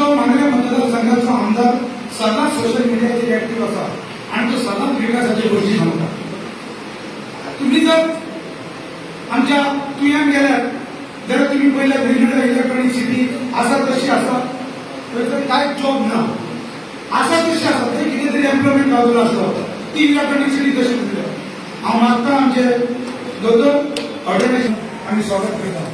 जो माननीय मतदारसंघाचा आमदार सदाच सोशल मीडियाचे ऍक्टिव्ह असा आणि तो सदाच विकासाच्या गोष्टी सांगता. तुम्ही जर आमच्या तुयन गेल्यात जर तुम्ही पहिल्या ब्रिगेड इलेक्ट्रॉनिक सिटी असा तशी असा तर काय जॉब ना असा तशी असा ते कितीतरी एम्प्लॉयमेंट गावला असतं ती इलेक्ट्रॉनिक सिटी तशी दिली. मागता आमचे दोन ऑर्गनायझेशन आम्ही स्वागत करतो.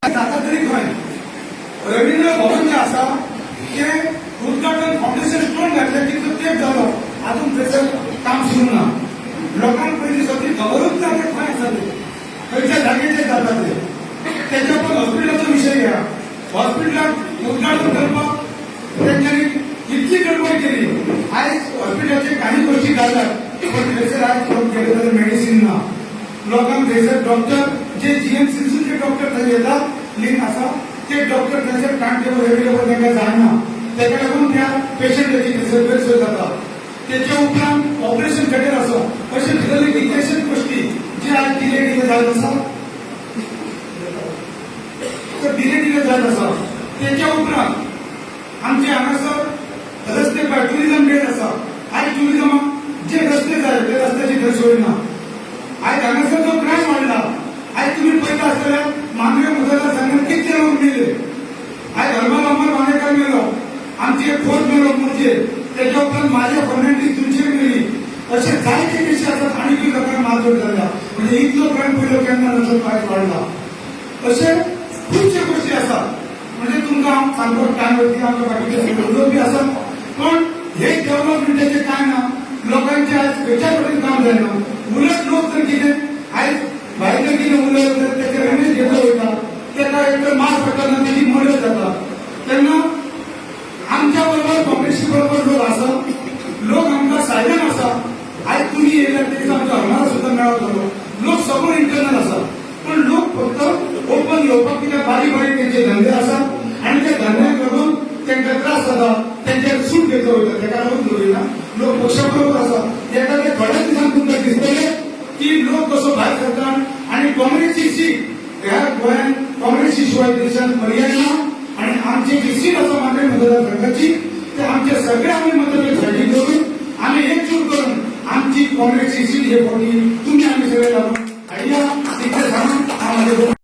आता तरी काय रवींद्र भवन जे असा ते उद्घाटन फाउंडेशन स्टोन घातलं की ते झालं अजून त्याचं काम सुरू ना. लोकांना पहिली सगळी खबरच नाही काय झाले खयच्या जागेचे जातात ते त्याच्या पण हॉस्पिटलचा विषय घ्या. हॉस्पिटलात उद्घाटन करतात त्यांच्यानी इतकी गडबड केली. आज हॉस्पिटलचे काही गोष्टी झाल्यात पण त्याचे आज लोक गेले मेडिसिन ना लोकांना त्याचे डॉक्टर जे जीएमसीचे डॉक्टर येतात लिंक असा ते डॉक्टर त्यांचे टाइम टेबल अवेलेबल त्यांना जाणं त्याच्याकडून त्या पेशंटची गैरसोय जातात. त्याच्या उपरांत ऑपरेशन थिएटर असो असे ठरवले की त्याच्याच गोष्टी जे आज डिले झाले असा तर डिले झाले असा त्याच्या उपरांत आमचे हांगासर रस्ते टुरिझम गेट असा आज टुरिझम जे रस्ते झाले ते रस्त्याची गैरसोय ना. आज हांगासर जो क्राईम वाढला आज तुम्ही पहिला असलेल्या माननीय मतदारसंघात किती लोक मेले. आज धर्माल अमर मानेकर मेलो आमचे फोर्थ मेलो म्हणजे त्याच्या उपरांत माझ्या फर्नांडीस तुमची मिळली असे जायचे केस असतात आणि ती लोकांना मारझोड झाल्या म्हणजे इतकं क्राईम पहिलं केंद्र नंतर काय वाढला असे खूपशा गोष्टी असतात. म्हणजे तुमका सांगतो टाइमवरती आमच्या बाकीचे बी असतात पण हे डेव्हलपमेंटचे काय ना लोकांचे आज त्याच्यापर्यंत काम झालं ना. उलट लोक जर गेले आज बाहेर गेले मुलं त्याचे रेमेज घेतलं होता त्यांना एकतर मास्क पकडणं त्याची मदत जातात त्यांना आमच्या बरोबर काँग्रेसची बरोबर लोक असं लोक आमचा सायलेंट असा. आज तुम्ही येणार त्याचा आमचा होणारा सुद्धा मेळावा झालो लोक समोर इंटरनल असतात पण लोक फक्त ओपन लोक तिथे बारीक बारीक त्यांचे धंदे असतात आणि त्या धंद्याकडून त्यांचा त्रास होता त्यांच्या सूट घेतलं होतं त्याच्याकडून लोक पक्षाबरोबर असतात. एखाद्या थोड्या दिवसांत तुमचं दिसतंय की लोक कसं बाहेर करतात आणि काँग्रेसची सीट ह्या गोव्यात काँग्रेसची शिवाय देशात पर्याय ना आणि आमची जी सीट असं मात्र मतदारसंघाची ते आमच्या सगळ्या आम्ही मतदारांसाठी करून आम्ही एकजूट करून आमची काँग्रेसची सीट हे तुम्ही आम्ही सगळे लागून